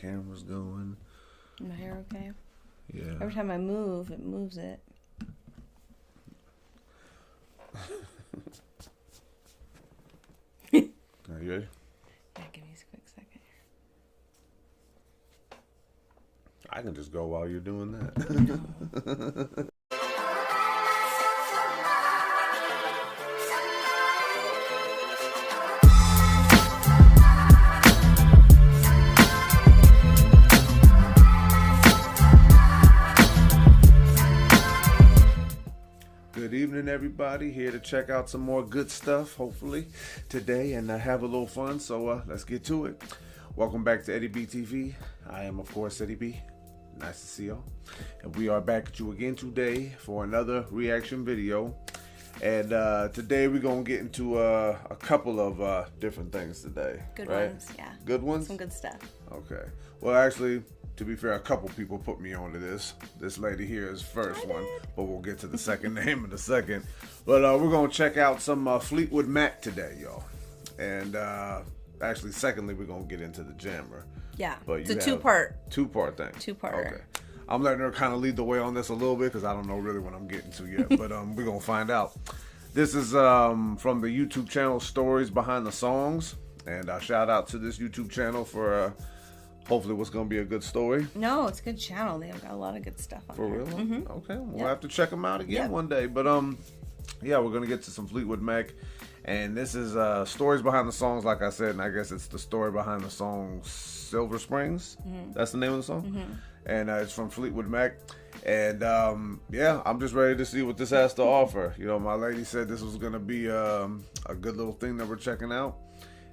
Camera's going. My hair okay? Yeah. Every time I move, it moves it. Are you ready? Yeah, give me a quick second. I can just go while you're doing that. No. Good evening, everybody. Here to check out some more good stuff, hopefully, today and have a little fun. So let's get to it. Welcome back to Eddie B TV. I am, of course, Eddie B. Nice to see y'all. And we are back at you again today for another reaction video. And today we're going to get into a couple of different things today. Good right? ones, yeah. Good ones? Some good stuff. Okay. Well, actually, to be fair, a couple people put me onto this. This lady here is first one, but we'll get to the second name in a second. But we're going to check out some Fleetwood Mac today, y'all. And actually, secondly, we're going to get into the jammer. Yeah, but it's a two-part. Two-part thing. Two-parter. Okay. I'm letting her kind of lead the way on this a little bit because I don't know really what I'm getting to yet. But we're going to find out. This is from the YouTube channel Stories Behind the Songs. And shout out to this YouTube channel for hopefully what's going to be a good story. No, it's a good channel. They've got a lot of good stuff on For there. real? Mm-hmm. Okay, we'll have to check them out again one day. But yeah, we're going to get to some Fleetwood Mac. And this is Stories Behind the Songs, like I said. And I guess it's the story behind the song Silver Springs. Mm-hmm. That's the name of the song? Mm-hmm. And it's from Fleetwood Mac. And yeah, I'm just ready to see what this has to offer. You know, my lady said this was going to be a good little thing that we're checking out.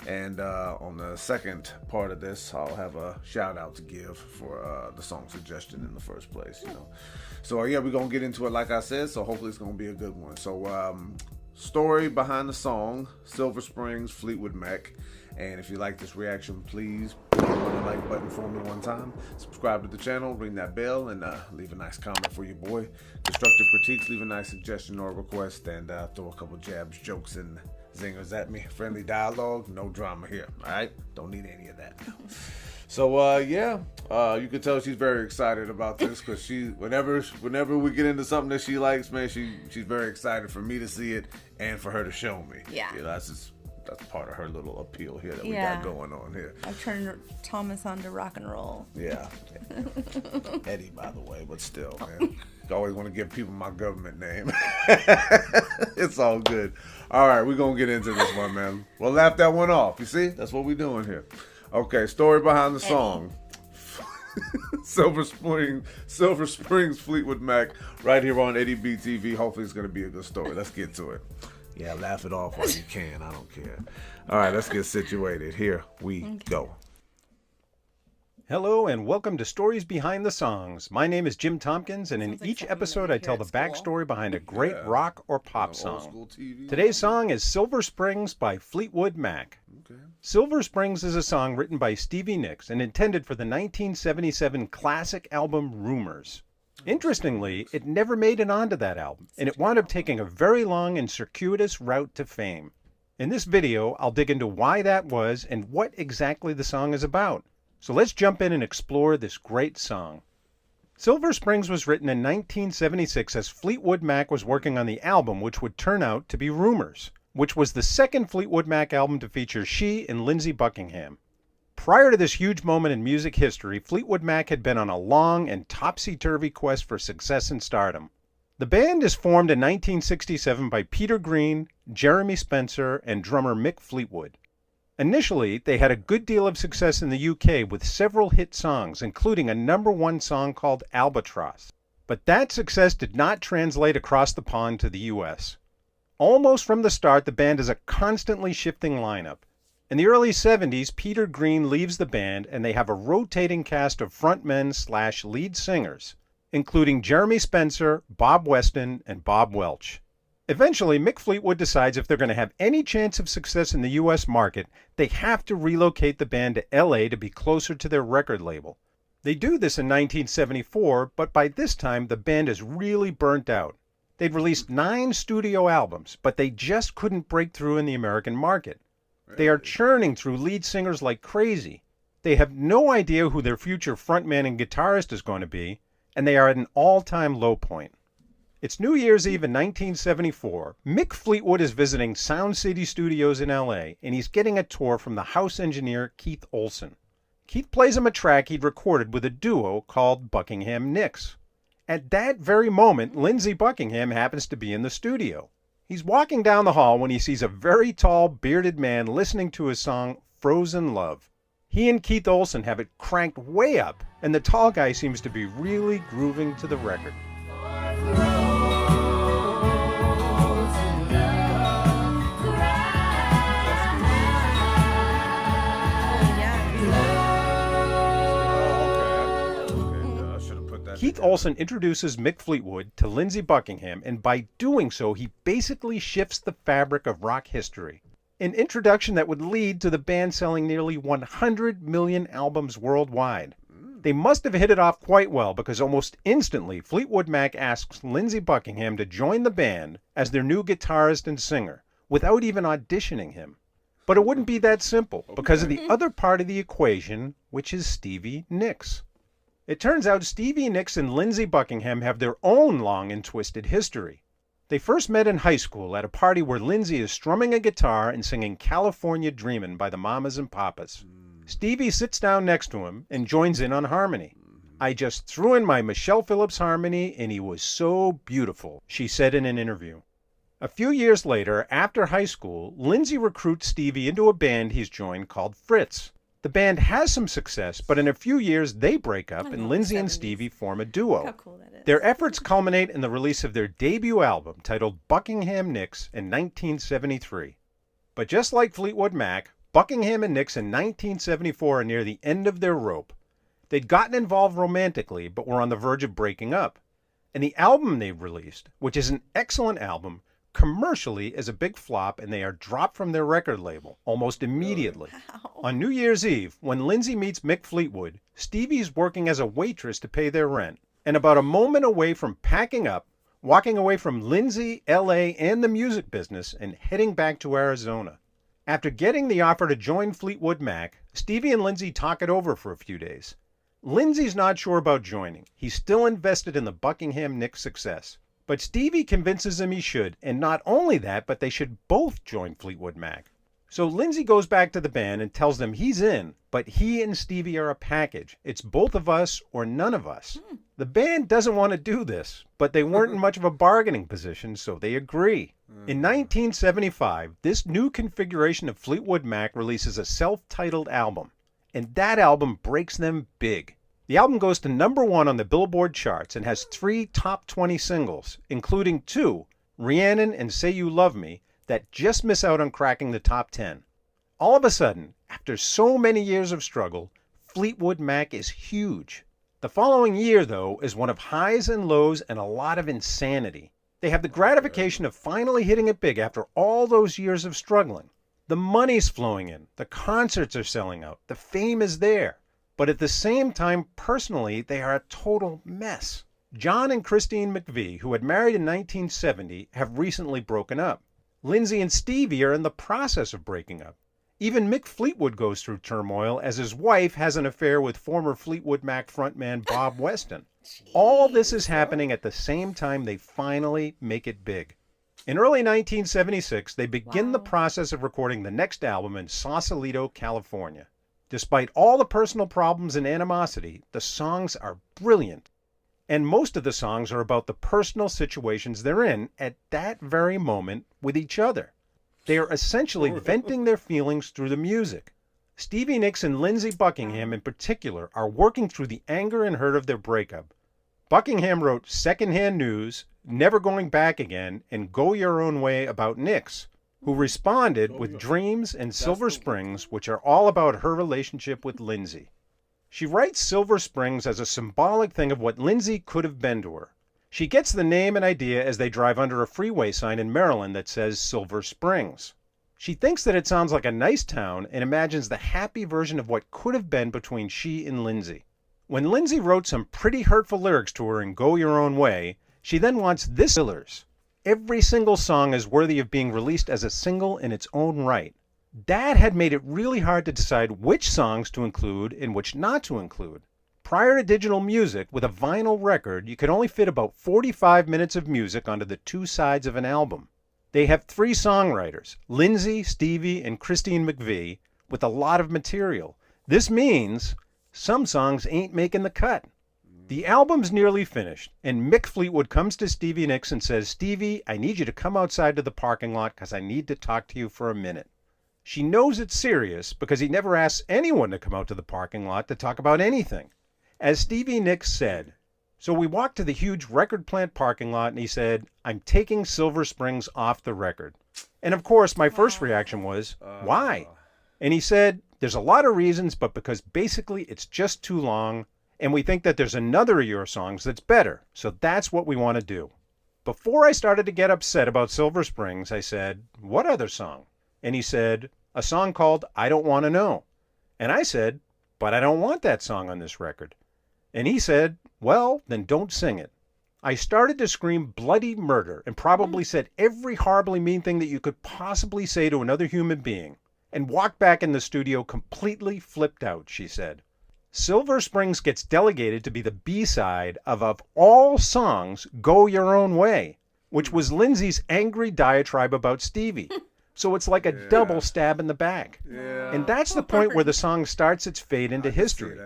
And on the second part of this, I'll have a shout out to give for the song suggestion in the first place, you know. So yeah, we're going to get into it like I said, so hopefully it's going to be a good one. So story behind the song, Silver Springs, Fleetwood Mac. And if you like this reaction, please hit the like button for me one time. Subscribe to the channel, ring that bell, and leave a nice comment for your boy. Constructive critiques, leave a nice suggestion or request, and throw a couple jabs, jokes, and zingers at me. Friendly dialogue, no drama here. All right, don't need any of that now. So yeah, you can tell she's very excited about this because she, whenever we get into something that she likes, man, she's very excited for me to see it and for her to show me. Yeah, you know, that's part of her little appeal here that we got going on here. I've turned Thomas on to rock and roll. Yeah. Eddie, by the way, but still, man. I always want to give people my government name. It's all good. All right, we're going to get into this one, man. We'll laugh that one off. You see? That's what we're doing here. Okay, story behind the song. Silver Springs, Fleetwood Mac, right here on Eddie B TV. Hopefully it's going to be a good story. Let's get to it. Yeah, laugh it off while you can. I don't care. All right, let's get situated. Here we go. Hello and welcome to Stories Behind the Songs. My name is Jim Tompkins, and in each episode I tell the backstory behind a great rock or pop song. Today's song is Silver Springs by Fleetwood Mac. Silver Springs is a song written by Stevie Nicks and intended for the 1977 classic album Rumours. Interestingly, it never made it onto that album, and it wound up taking a very long and circuitous route to fame. In this video, I'll dig into why that was and what exactly the song is about. So let's jump in and explore this great song. Silver Springs was written in 1976 as Fleetwood Mac was working on the album which would turn out to be Rumours, which was the second Fleetwood Mac album to feature she and Lindsey Buckingham. Prior to this huge moment in music history, Fleetwood Mac had been on a long and topsy-turvy quest for success and stardom. The band is formed in 1967 by Peter Green, Jeremy Spencer, and drummer Mick Fleetwood. Initially, they had a good deal of success in the UK with several hit songs, including a #1 song called Albatross. But that success did not translate across the pond to the US. Almost from the start, the band is a constantly shifting lineup. In the early 70s, Peter Green leaves the band and they have a rotating cast of frontmen/lead singers, including Jeremy Spencer, Bob Weston, and Bob Welch. Eventually, Mick Fleetwood decides if they're going to have any chance of success in the US market, they have to relocate the band to LA to be closer to their record label. They do this in 1974, but by this time, the band is really burnt out. They'd released 9 studio albums, but they just couldn't break through in the American market. They are churning through lead singers like crazy. They have no idea who their future frontman and guitarist is going to be, and they are at an all-time low point. It's New Year's Eve in 1974. Mick Fleetwood is visiting Sound City Studios in LA, and he's getting a tour from the house engineer Keith Olsen. Keith plays him a track he'd recorded with a duo called Buckingham-Nicks. At that very moment, Lindsey Buckingham happens to be in the studio. He's walking down the hall when he sees a very tall, bearded man listening to his song, Frozen Love. He and Keith Olsen have it cranked way up, and the tall guy seems to be really grooving to the record. Keith Olsen introduces Mick Fleetwood to Lindsey Buckingham, and by doing so, he basically shifts the fabric of rock history. An introduction that would lead to the band selling nearly 100 million albums worldwide. They must have hit it off quite well, because almost instantly Fleetwood Mac asks Lindsey Buckingham to join the band as their new guitarist and singer, without even auditioning him. But it wouldn't be that simple, because of the other part of the equation, which is Stevie Nicks. It turns out Stevie Nicks and Lindsey Buckingham have their own long and twisted history. They first met in high school at a party where Lindsey is strumming a guitar and singing California Dreamin' by the Mamas and Papas. Stevie sits down next to him and joins in on harmony. "I just threw in my Michelle Phillips harmony and he was so beautiful," she said in an interview. A few years later, after high school, Lindsey recruits Stevie into a band he's joined called Fritz. The band has some success, but in a few years they break up and Lindsey and Stevie form a duo. How cool that is. Their efforts culminate in the release of their debut album titled Buckingham-Nicks in 1973. But just like Fleetwood Mac, Buckingham and Nicks in 1974 are near the end of their rope. They'd gotten involved romantically, but were on the verge of breaking up. And the album they released, which is an excellent album, commercially is a big flop, and they are dropped from their record label almost immediately. Wow. On New Year's Eve, when Lindsey meets Mick Fleetwood, Stevie's working as a waitress to pay their rent, and about a moment away from packing up, walking away from Lindsey, LA, and the music business, and heading back to Arizona. After getting the offer to join Fleetwood Mac, Stevie and Lindsey talk it over for a few days. Lindsey's not sure about joining. He's still invested in the Buckingham-Nicks success. But Stevie convinces him he should, and not only that, but they should both join Fleetwood Mac. So Lindsey goes back to the band and tells them he's in, but he and Stevie are a package. It's both of us or none of us. The band doesn't want to do this, but they weren't in much of a bargaining position, so they agree. In 1975, this new configuration of Fleetwood Mac releases a self-titled album, and that album breaks them big. The album goes to #1 on the Billboard charts and has 3 top 20 singles, including 2, Rhiannon and Say You Love Me, that just miss out on cracking the top 10. All of a sudden, after so many years of struggle, Fleetwood Mac is huge. The following year, though, is one of highs and lows and a lot of insanity. They have the gratification of finally hitting it big after all those years of struggling. The money's flowing in, the concerts are selling out, the fame is there. But at the same time, personally, they are a total mess. John and Christine McVie, who had married in 1970, have recently broken up. Lindsey and Stevie are in the process of breaking up. Even Mick Fleetwood goes through turmoil as his wife has an affair with former Fleetwood Mac frontman Bob Weston. All this is happening at the same time they finally make it big. In early 1976, they begin the process of recording the next album in Sausalito, California. Despite all the personal problems and animosity, the songs are brilliant. And most of the songs are about the personal situations they're in at that very moment with each other. They are essentially venting their feelings through the music. Stevie Nicks and Lindsey Buckingham in particular are working through the anger and hurt of their breakup. Buckingham wrote Secondhand News, Never Going Back Again, and Go Your Own Way about Nicks, who responded with Dreams and Silver Springs, which are all about her relationship with Lindsey. She writes Silver Springs as a symbolic thing of what Lindsey could have been to her. She gets the name and idea as they drive under a freeway sign in Maryland that says Silver Springs. She thinks that it sounds like a nice town and imagines the happy version of what could have been between she and Lindsey. When Lindsey wrote some pretty hurtful lyrics to her in Go Your Own Way, she then wants this fillers. Every single song is worthy of being released as a single in its own right. That had made it really hard to decide which songs to include and which not to include. Prior to digital music, with a vinyl record, you could only fit about 45 minutes of music onto the two sides of an album. They have 3 songwriters, Lindsay, Stevie, and Christine McVie, with a lot of material. This means some songs ain't making the cut. The album's nearly finished, and Mick Fleetwood comes to Stevie Nicks and says, "Stevie, I need you to come outside to the parking lot because I need to talk to you for a minute." She knows it's serious because he never asks anyone to come out to the parking lot to talk about anything. As Stevie Nicks said, "So we walked to the huge record plant parking lot and he said, 'I'm taking Silver Springs off the record.' And of course, my first reaction was, 'Why?' And he said, 'There's a lot of reasons, but because basically it's just too long, and we think that there's another of your songs that's better, so that's what we want to do.' Before I started to get upset about Silver Springs, I said, 'What other song?' And he said, 'A song called I Don't Want to Know.' And I said, 'But I don't want that song on this record.' And he said, 'Well, then don't sing it.' I started to scream bloody murder and probably said every horribly mean thing that you could possibly say to another human being, and walked back in the studio completely flipped out," she said. Silver Springs gets delegated to be the B-side of all songs, Go Your Own Way, which was Lindsay's angry diatribe about Stevie. So it's like a double stab in the back. Yeah. And that's the point where the song starts its fade into history.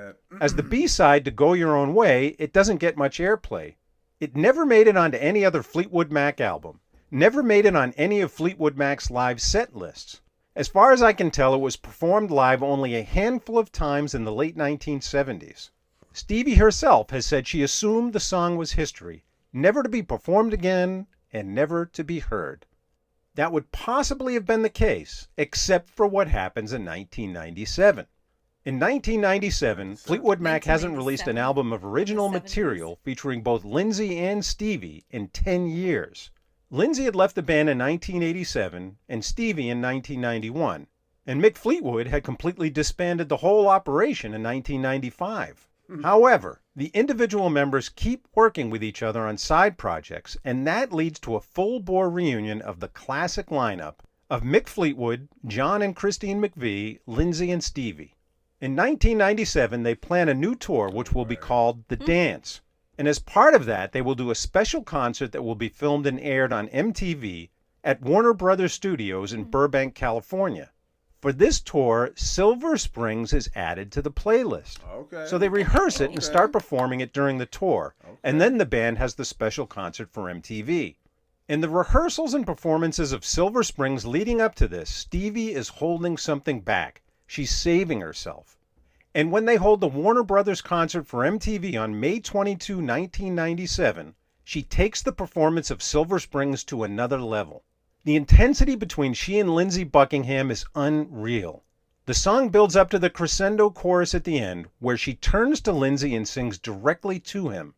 As the B-side to Go Your Own Way, it doesn't get much airplay. It never made it onto any other Fleetwood Mac album. Never made it on any of Fleetwood Mac's live set lists. As far as I can tell, it was performed live only a handful of times in the late 1970s. Stevie herself has said she assumed the song was history, never to be performed again and never to be heard. That would possibly have been the case, except for what happens in 1997. In 1997, Fleetwood Mac hasn't released an album of original material featuring both Lindsay and Stevie in 10 years. Lindsay had left the band in 1987 and Stevie in 1991, and Mick Fleetwood had completely disbanded the whole operation in 1995. However, the individual members keep working with each other on side projects, and that leads to a full-bore reunion of the classic lineup of Mick Fleetwood, John and Christine McVie, Lindsay and Stevie. In 1997, they plan a new tour which will be called The Dance. And as part of that, they will do a special concert that will be filmed and aired on MTV at Warner Brothers Studios in Burbank, California. For this tour, Silver Springs is added to the playlist. Okay. So they rehearse it and start performing it during the tour. And then the band has the special concert for MTV. In the rehearsals and performances of Silver Springs leading up to this, Stevie is holding something back. She's saving herself. And when they hold the Warner Brothers concert for MTV on May 22, 1997, she takes the performance of Silver Springs to another level. The intensity between she and Lindsey Buckingham is unreal. The song builds up to the crescendo chorus at the end, where she turns to Lindsey and sings directly to him.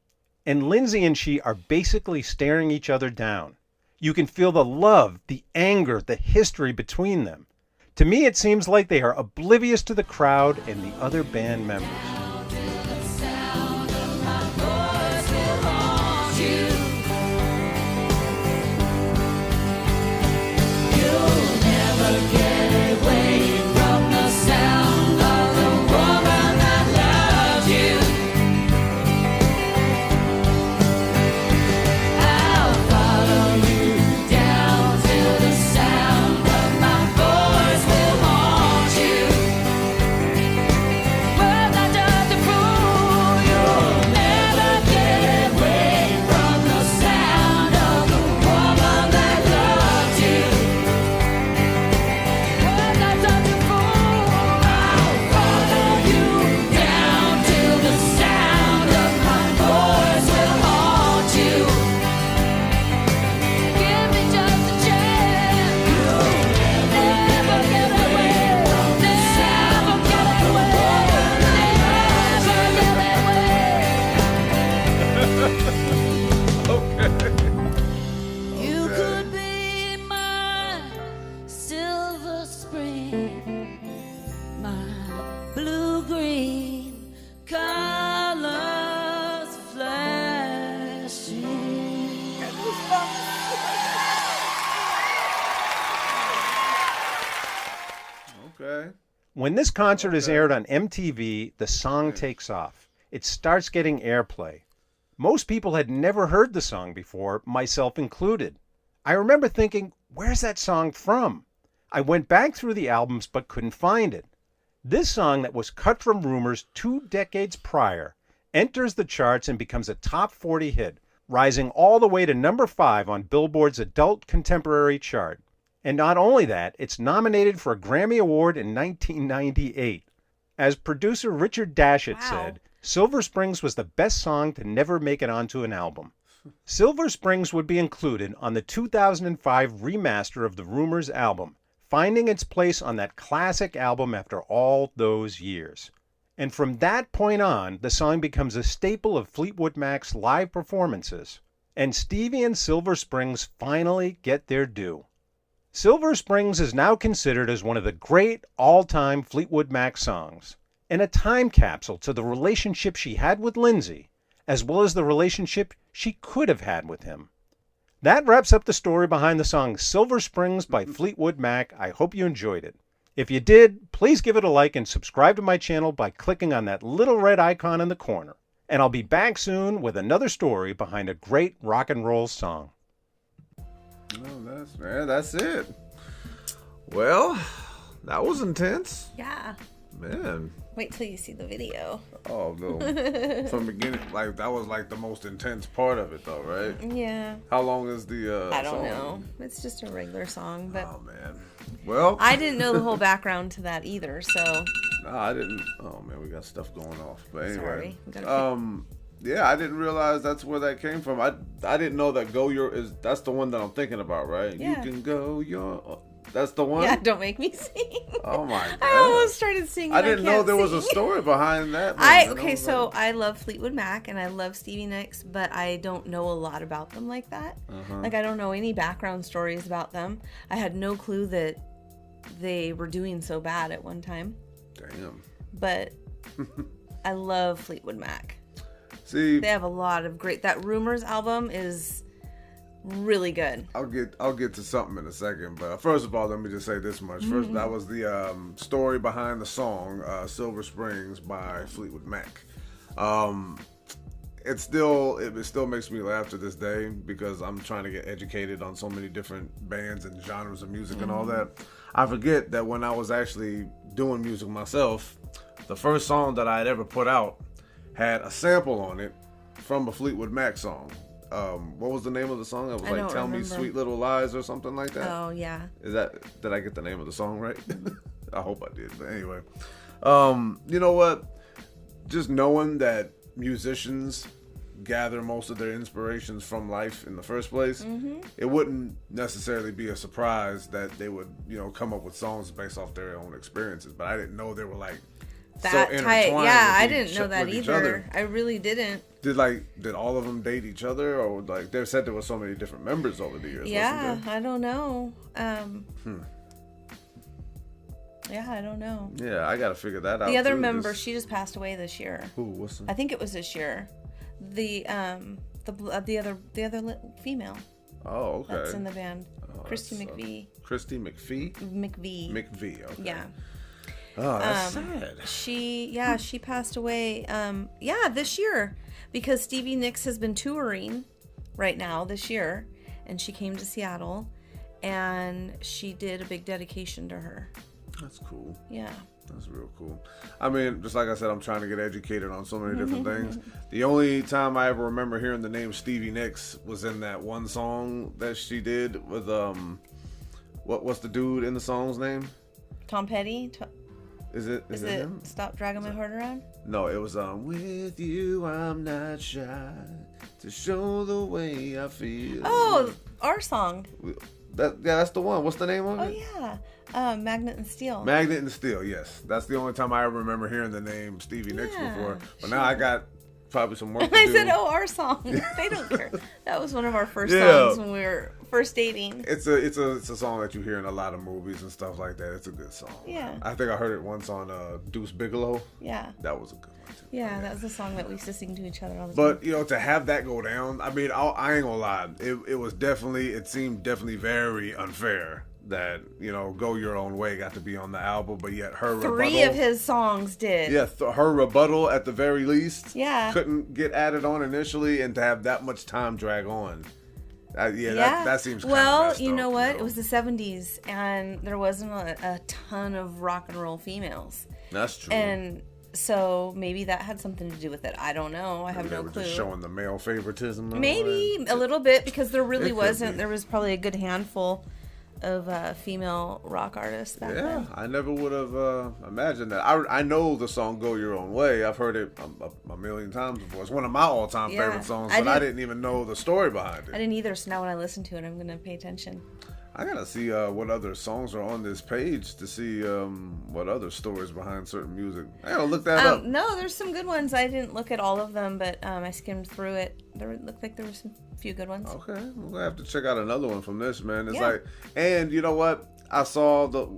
And Lindsey and she are basically staring each other down. You can feel the love, the anger, the history between them. To me, it seems like they are oblivious to the crowd and the other band members. That When this concert is aired on MTV, the song takes off. It starts getting airplay. Most people had never heard the song before, myself included. I remember thinking, where's that song from? I went back through the albums but couldn't find it. This song that was cut from Rumours 2 decades prior enters the charts and becomes a top 40 hit, rising all the way to number 5 on Billboard's Adult Contemporary chart. And not only that, it's nominated for a Grammy Award in 1998. As producer Richard Dashit said, Silver Springs was the best song to never make it onto an album. Silver Springs would be included on the 2005 remaster of the Rumours album, finding its place on that classic album after all those years. And from that point on, the song becomes a staple of Fleetwood Mac's live performances. And Stevie and Silver Springs finally get their due. Silver Springs is now considered as one of the great all-time Fleetwood Mac songs, and a time capsule to the relationship she had with Lindsay, as well as the relationship she could have had with him. That wraps up the story behind the song Silver Springs by Fleetwood Mac. I hope you enjoyed it. If you did, please give it a like and subscribe to my channel by clicking on that little red icon in the corner. And I'll be back soon with another story behind a great rock and roll song. Oh, that's it. Well, that was intense. Yeah. Man. Wait till you see the video. Oh, no. From beginning, like, that was like the most intense part of it, though, right? Yeah. How long is the I don't song? know. It's just a regular song, but Oh, man. Well, I didn't know the whole background to that either, so no, I didn't. Oh, man, we got stuff going off. But anyway. sorry. We gotta Yeah, I didn't realize that's where that came from. I didn't know that that's the one that I'm thinking about, right? Yeah. You can go your. That's the one. Yeah, don't make me sing. Oh my god! I almost started singing. I didn't know can't there was a sing. story behind that. I love Fleetwood Mac and I love Stevie Nicks, but I don't know a lot about them like that. Like I don't know any background stories about them. I had no clue that they were doing so bad at one time. Damn. But I love Fleetwood Mac. See, They have a lot of great. That Rumours album is really good. I'll get to something in a second, but first of all, let me just say this much. First, that was the story behind the song "Silver Springs" by Fleetwood Mac. It still makes me laugh to this day because I'm trying to get educated on so many different bands and genres of music and all that. I forget that when I was actually doing music myself, the first song that I had ever put out had a sample on it from a Fleetwood Mac song. What was the name of the song? It was like "Tell Me Sweet Little Lies" or something like that. Oh yeah. Did I get the name of the song right? I hope I did. But anyway, you know what? Just knowing that musicians gather most of their inspirations from life in the first place, it wouldn't necessarily be a surprise that they would, come up with songs based off their own experiences. But I didn't know they were like That so tight. intertwined. Yeah, I with didn't know that with each either. other. I really didn't. Did all of them date each other, or like they said there were so many different members over the years? Yeah, wasn't there? I don't know. Yeah, I don't know. Yeah, I gotta figure that out. The other too. member, she just passed away this year. Who? What's the? I think it was this year. The other female Oh, okay. that's in the band, Christy that sucks. McVie. Christy McVie. McVie. Okay. Yeah. Oh, that's sad. She passed away. This year because Stevie Nicks has been touring right now this year, and she came to Seattle, and she did a big dedication to her. That's cool. Yeah. That's real cool. I mean, just like I said, I'm trying to get educated on so many different things. The only time I ever remember hearing the name Stevie Nicks was in that one song that she did with what's the dude in the song's name? Tom Petty. Is it him? Stop Dragging My Heart Around? No, it was with you I'm not shy to show the way I feel. Oh, our song. That's the one. What's the name of Oh it? yeah. Magnet and Steel. Magnet and Steel, yes. That's the only time I ever remember hearing the name Stevie Nicks before. But now I got probably some work to do. I said, "Oh, our song." They don't care. That was one of our first songs when we were first dating. It's a song that you hear in a lot of movies and stuff like that. It's a good song. Yeah. I think I heard it once on Deuce Bigelow. Yeah. That was a good one too. Yeah, that was a song that we used to sing to each other all the time. But to have that go down, I mean, I ain't gonna lie. It seemed definitely very unfair that, you know, Go Your Own Way got to be on the album, but yet her Three of his songs did. Yeah, her rebuttal at the very least. Yeah. Couldn't get added on initially, and to have that much time drag on. That seems kind of well, you know what? It was the 70s, and there wasn't a ton of rock and roll females. That's true. And so maybe that had something to do with it. I don't know. I have no clue. Just showing the male favoritism. Maybe a little bit, because there really wasn't. There was probably a good handful of female rock artists back then. Yeah, I never would have imagined that. I know the song "Go Your Own Way." I've heard it a million times before. It's one of my all-time favorite songs, but I didn't even know the story behind it. I didn't either. So now when I listen to it, I'm going to pay attention. I gotta see what other songs are on this page to see what other stories behind certain music. I gotta look that up. No, there's some good ones. I didn't look at all of them, but I skimmed through it. There looked like there were some few good ones. Okay, we're gonna have to check out another one from this, man. It's like, and you know what? I saw the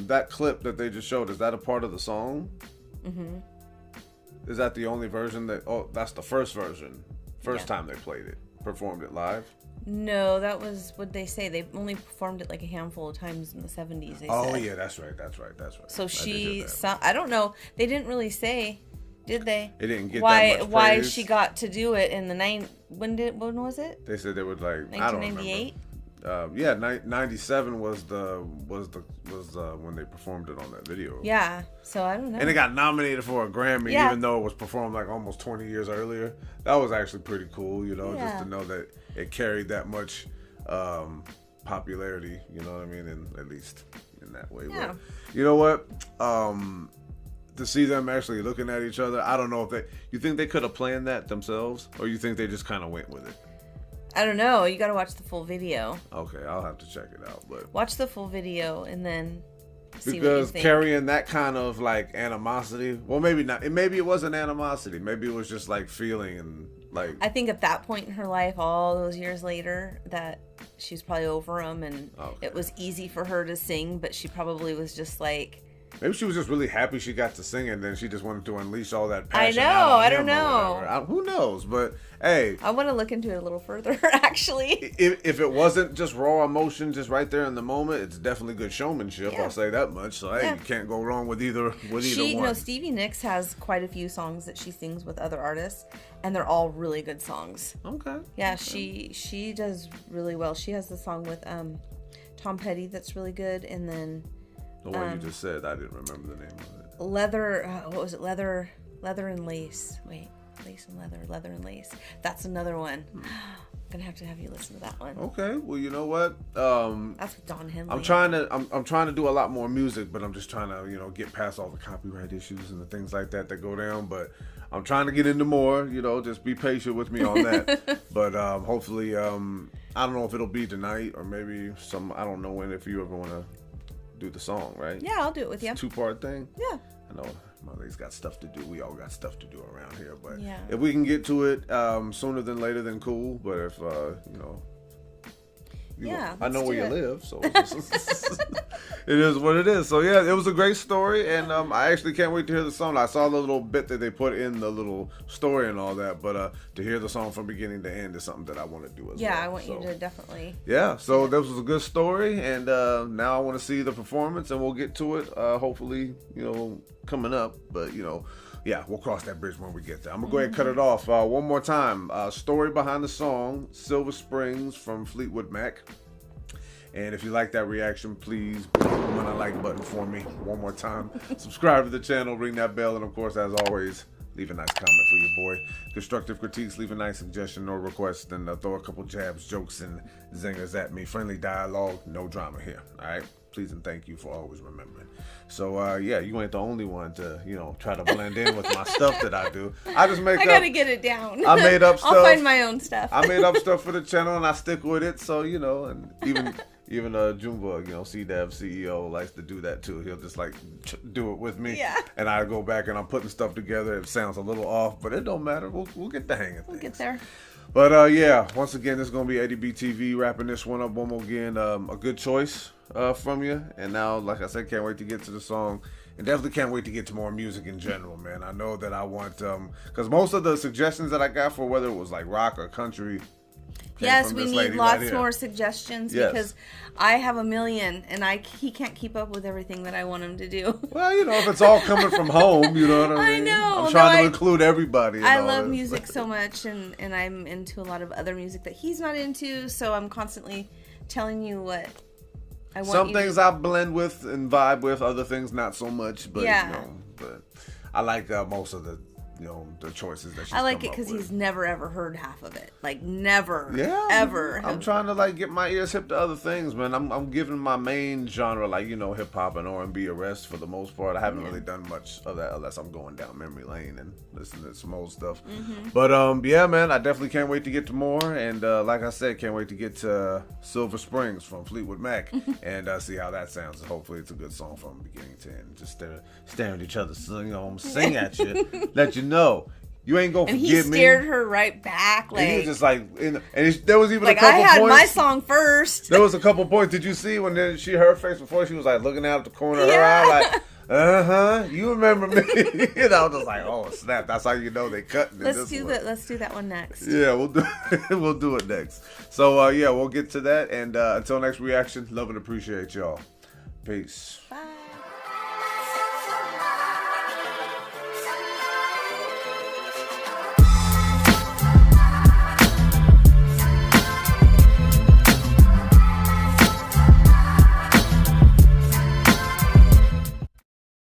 that clip that they just showed. Is that a part of the song? Mm-hmm. Is that the only version that? Oh, that's the first version. First time they played it, performed it live. No, that was what they say. They only performed it like a handful of times in the 70s. Yeah, that's right. So I don't know. They didn't really say, did they? It didn't get that much why praise. she got to do it in the when was it? They said they would like 1998. 97 was when they performed it on that video. Yeah, so I don't know. And it got nominated for a Grammy, even though it was performed like almost 20 years earlier. That was actually pretty cool, you know, just to know that it carried that much popularity, you know what I mean, and at least in that way. Yeah. But you know what? To see them actually looking at each other, I don't know if you think they could have planned that themselves, or you think they just kind of went with it? I don't know. You got to watch the full video. Okay, I'll have to check it out. But watch the full video and then see what you because think. Carrying that kind of like animosity, well, maybe not. Maybe it wasn't animosity. Maybe it was just like feeling and like. I think at that point in her life, all those years later, that she was probably over him, and it was easy for her to sing, but she probably was just like. Maybe she was just really happy she got to sing, and then she just wanted to unleash all that passion. I don't know. Who knows? But hey, I want to look into it a little further. Actually, if it wasn't just raw emotion, just right there in the moment, it's definitely good showmanship. I'll say that much. So hey, you can't go wrong with either one. No, Stevie Nicks has quite a few songs that she sings with other artists, and they're all really good songs. Okay. Yeah, she does really well. She has the song with Tom Petty that's really good, and then. The one you just said, I didn't remember the name of it. Leather, what was it? Leather and Lace. Wait, Lace and Leather and Lace. That's another one. I'm gonna have you listen to that one. Okay, well, you know what? That's with Don Henley. I'm trying to do a lot more music, but I'm just trying to, get past all the copyright issues and the things like that go down. But I'm trying to get into more. Just be patient with me on that. But hopefully, I don't know if it'll be tonight or maybe I don't know when, if you ever want to do the song, right? Yeah, I'll do it with you. It's a 2-part thing. Yeah. I know Molly's got stuff to do. We all got stuff to do around here, but yeah. If we can get to it sooner than later, then cool. But if I know where you live, so it is what it is. So yeah, it was a great story, and I actually can't wait to hear the song. I saw the little bit that they put in the little story and all that, but to hear the song from beginning to end is something that I want to do as well. Yeah, I want you to definitely. Yeah, so this was a good story, and now I want to see the performance, and we'll get to it. Hopefully, coming up, but yeah, we'll cross that bridge when we get there. I'm going to go ahead and cut it off one more time. Story behind the song, Silver Springs from Fleetwood Mac. And if you like that reaction, please click on the like button for me one more time. Subscribe to the channel, ring that bell, and of course, as always, leave a nice comment for your boy. Constructive critiques, leave a nice suggestion or request, and throw a couple jabs, jokes, and zingers at me. Friendly dialogue, no drama here. All right? Please and thank you for always remembering. So, you ain't the only one to, try to blend in with my stuff that I do. I gotta get it down. I made up stuff. I'll find my own stuff. I made up stuff for the channel, and I stick with it. So, and even Junebug, CDAV CEO likes to do that too. He'll just do it with me. Yeah. And I go back and I'm putting stuff together. It sounds a little off, but it don't matter. We'll get the hang of things. We'll get there. But once again, this is gonna be Eddie B TV wrapping this one up one more again. A good choice from you. And now, like I said, can't wait to get to the song. And definitely can't wait to get to more music in general, man. I know that I want, because most of the suggestions that I got for whether it was like rock or country, Yes, we need lots more suggestions because I have a million and he can't keep up with everything that I want him to do. Well, if it's all coming from home, you know what I mean? I know. I'm trying to include everybody. I love music so much, and I'm into a lot of other music that he's not into, so I'm constantly telling you what I want. Some things I blend with and vibe with, other things not so much, but but I like most of the the choices that she's I like it because he's never ever heard half of it. Like never, ever. I'm trying to get my ears hip to other things, man. I'm giving my main genre hip hop and R&B a rest for the most part. I haven't really done much of that unless I'm going down memory lane and listening to some old stuff. But yeah, man, I definitely can't wait to get to more. And like I said, can't wait to get to Silver Springs from Fleetwood Mac and see how that sounds. Hopefully, it's a good song from beginning to end. Just staring at each other, sing at you, let you know you ain't gonna forget me. And he stared her right back, and he was just there was even a couple I had points. My song first. There was a couple points. Did you see when her face before she was looking out at the corner of her eye, you remember me? I was just oh snap! That's how you know they cutting. Let's do that one next. Yeah, we'll do it next. So we'll get to that. And until next reaction, love and appreciate y'all. Peace. Bye.